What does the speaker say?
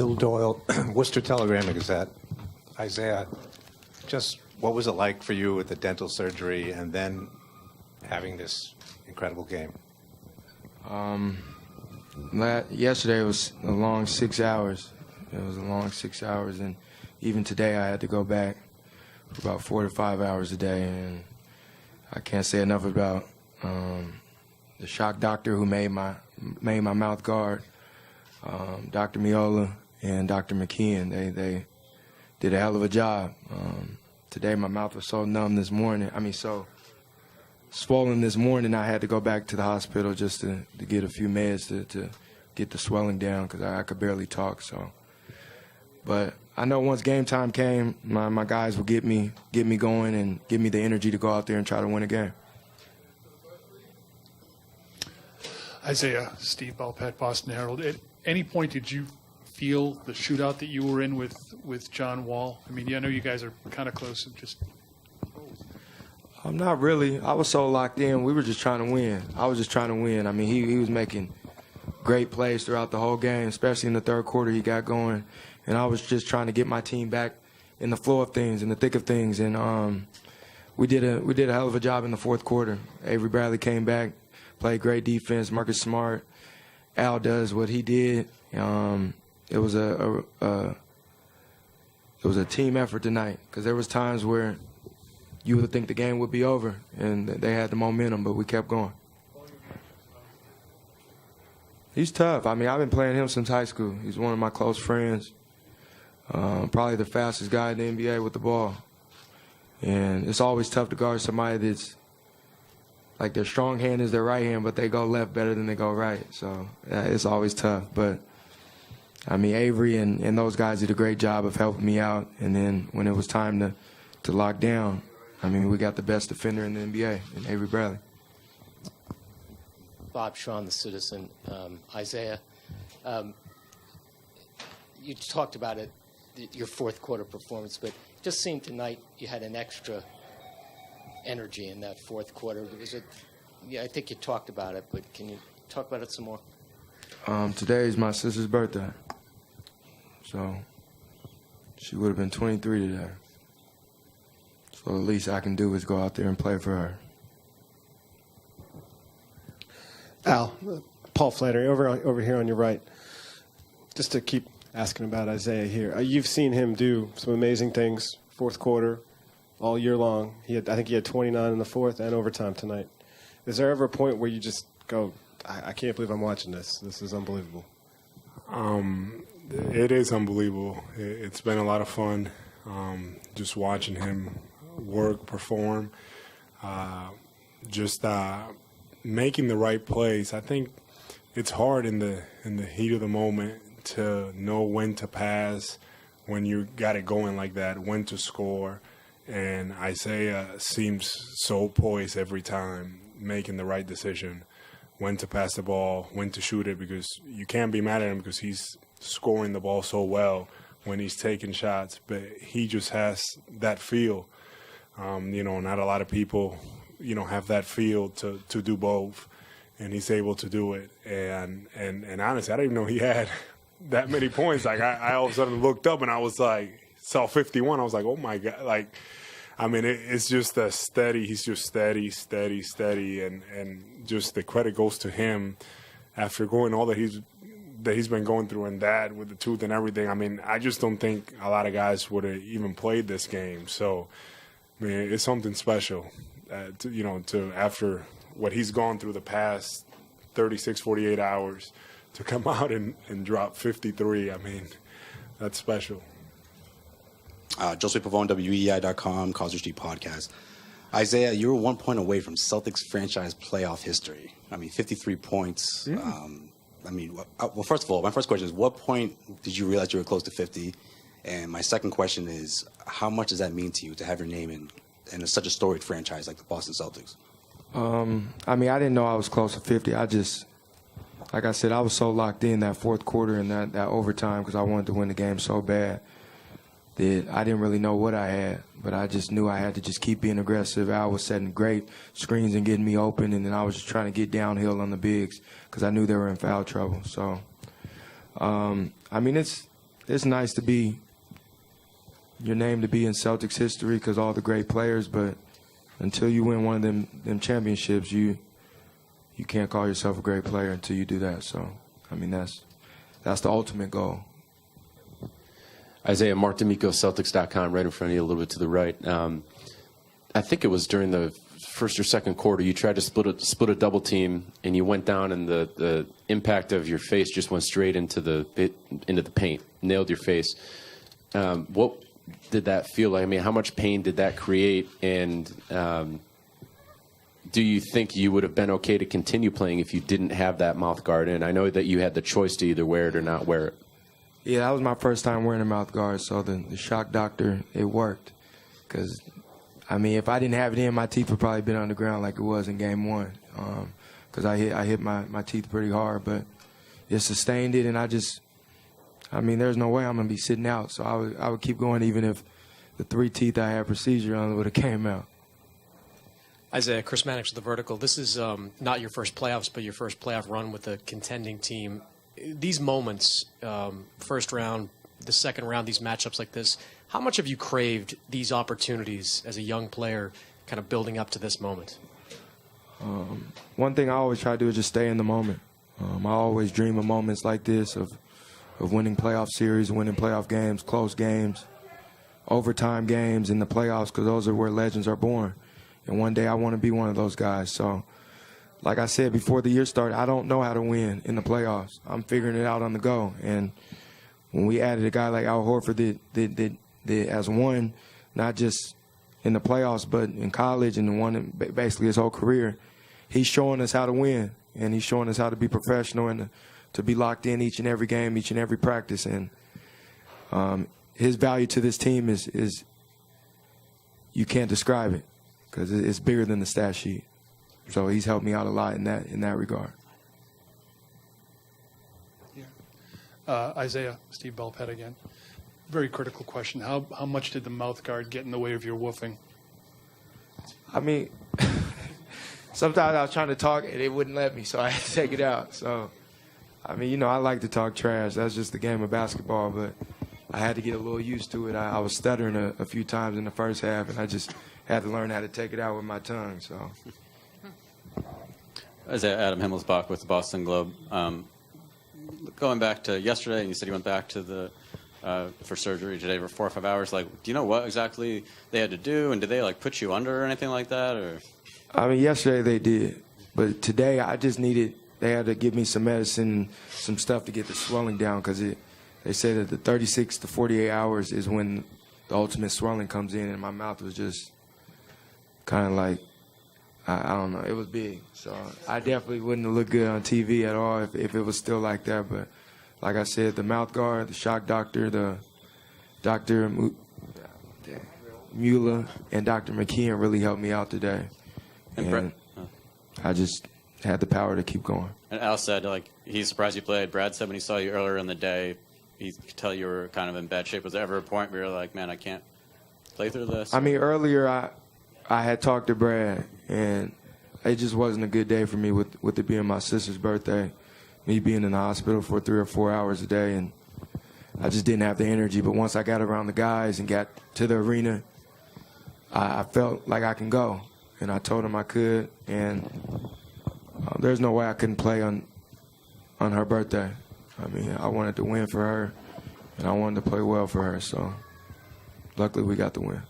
Bill Doyle, Worcester Telegram and Gazette. Isaiah, just what was it like for you with the dental surgery and then having this incredible game? Yesterday was a long 6 hours. It was a long 6 hours, and even today I had to go back for about 4 to 5 hours a day, and I can't say enough about the shock doctor who made my mouth guard, Dr. Miola and Dr. McKeon. They did a hell of a job. Today my mouth was so numb this morning. So swollen this morning, I had to go back to the hospital just to get a few meds to get the swelling down because I could barely talk. But I know once game time came, my guys would get me going and give me the energy to go out there and try to win a game. Isaiah, Steve Belpet, Boston Herald. At any point did you feel the shootout that you were in with John Wall? I know you guys are kind of close and just... Not really. I was so locked in. We were just trying to win. I was just trying to win. He was making great plays throughout the whole game, especially in the third quarter he got going. And I was just trying to get my team back in the flow of things, in the thick of things. And we did a hell of a job in the fourth quarter. Avery Bradley came back, played great defense. Marcus Smart, Al does what he did. It was a team effort tonight because there was times where you would think the game would be over, and they had the momentum, but we kept going. He's tough. I've been playing him since high school. He's one of my close friends. Probably the fastest guy in the NBA with the ball. And it's always tough to guard somebody that's like their strong hand is their right hand, but they go left better than they go right. So it's always tough. But, Avery and those guys did a great job of helping me out. And then when it was time to lock down, we got the best defender in the NBA, in Avery Bradley. Bob Schrawn, The Citizen. Isaiah, you talked about it, your fourth quarter performance, but it just seemed tonight you had an extra energy in that fourth quarter. I think you talked about it, but can you talk about it some more? Today is my sister's birthday, so she would have been 23 today. So the least I can do is go out there and play for her. Al, Paul Flannery, over here on your right. Just to keep asking about Isaiah here. You've seen him do some amazing things, fourth quarter, all year long. I think he had 29 in the fourth and overtime tonight. Is there ever a point where you just go, I can't believe I'm watching this. This is unbelievable. It is unbelievable. It's been a lot of fun just watching him work, perform, making the right plays. I think it's hard in the heat of the moment to know when to pass, when you got it going like that, when to score. And Isaiah seems so poised every time, making the right decision, when to pass the ball, when to shoot it, because you can't be mad at him because he's scoring the ball so well when he's taking shots. But he just has that feel. Not a lot of people, have that feel to do both, and he's able to do it. And honestly, I didn't even know he had that many points. Like I all of a sudden looked up and I was like, saw 51. I was like, oh my God. It's just a steady. He's just steady, and just the credit goes to him after going all that he's been going through, and that with the tooth and everything. I just don't think a lot of guys would have even played this game. So, it's something special, to after what he's gone through the past 36, 48 hours, to come out and drop 53. That's special. Joseph Pavone, WEI.com, Causeway Street Podcast. Isaiah, you were 1 point away from Celtics franchise playoff history. 53 points. Well, first of all, my first question is, what point did you realize you were close to 50? And my second question is, how much does that mean to you to have your name in such a storied franchise like the Boston Celtics? I didn't know I was close to 50. Like I said, I was so locked in that fourth quarter and that overtime because I wanted to win the game so bad that I didn't really know what I had, but I just knew I had to just keep being aggressive. Al was setting great screens and getting me open, and then I was just trying to get downhill on the bigs because I knew they were in foul trouble. So, it's nice to be your name to be in Celtics history because all the great players, but until you win one of them championships, you can't call yourself a great player until you do that. So, I mean, that's the ultimate goal. Isaiah, Mark D'Amico, Celtics.com, right in front of you, a little bit to the right. I think it was during the first or second quarter, you tried to split a double team, and you went down, and the impact of your face just went straight into the paint, nailed your face. What did that feel like? I mean, how much pain did that create? And do you think you would have been okay to continue playing if you didn't have that mouth guard in? I know that you had the choice to either wear it or not wear it. Yeah, that was my first time wearing a mouth guard, so the shock doctor, it worked. Because, I mean, if I didn't have it in, my teeth would probably been on the ground like it was in Game 1. Because I hit my teeth pretty hard, but it sustained it, and I mean, there's no way I'm going to be sitting out. So I would keep going even if the 3 teeth I had procedure on would have came out. Isaiah, Chris Mannix with The Vertical. This is not your first playoffs, but your first playoff run with a contending team. These moments, first round, the second round, these matchups like this, how much have you craved these opportunities as a young player kind of building up to this moment? One thing I always try to do is just stay in the moment. I always dream of moments like this, of winning playoff series, winning playoff games, close games, overtime games in the playoffs, because those are where legends are born. And one day I want to be one of those guys. So, like I said before the year started, I don't know how to win in the playoffs. I'm figuring it out on the go. And when we added a guy like Al Horford that has won, not just in the playoffs, but in college and won basically his whole career, he's showing us how to win. And he's showing us how to be professional and to be locked in each and every game, each and every practice. And his value to this team is you can't describe it because it's bigger than the stat sheet. So he's helped me out a lot in that regard. Yeah. Isaiah, Steve Belpet again. Very critical question. How much did the mouth guard get in the way of your woofing? I mean, sometimes I was trying to talk and it wouldn't let me, so I had to take it out. So, I mean, you know, I like to talk trash. That's just the game of basketball, but I had to get a little used to it. I was stuttering a few times in the first half, and I just had to learn how to take it out with my tongue. So. Isaiah, Adam Himmelsbach with the Boston Globe. Going back to yesterday, and you said you went back to for surgery today for 4 or 5 hours. Like, do you know what exactly they had to do, and did they like put you under or anything like that? Or I mean, yesterday they did, but today I just needed. They had to give me some medicine, some stuff to get the swelling down because they say that the 36 to 48 hours is when the ultimate swelling comes in, and my mouth was just kind of like. I don't know. It was big. So I definitely wouldn't have looked good on TV at all if it was still like that. But like I said, the mouth guard, the shock doctor, the Dr. Mueller, and Dr. McKeon really helped me out today. And I just had the power to keep going. And Al said, like, he's surprised you played. Brad said when he saw you earlier in the day, he could tell you were kind of in bad shape. Was there ever a point where you were like, man, I can't play through this? I mean, earlier I had talked to Brad, and it just wasn't a good day for me with it being my sister's birthday, me being in the hospital for 3 or 4 hours a day, and I just didn't have the energy. But once I got around the guys and got to the arena, I felt like I can go, and I told him I could, and there's no way I couldn't play on her birthday. I mean, I wanted to win for her, and I wanted to play well for her, so luckily we got the win.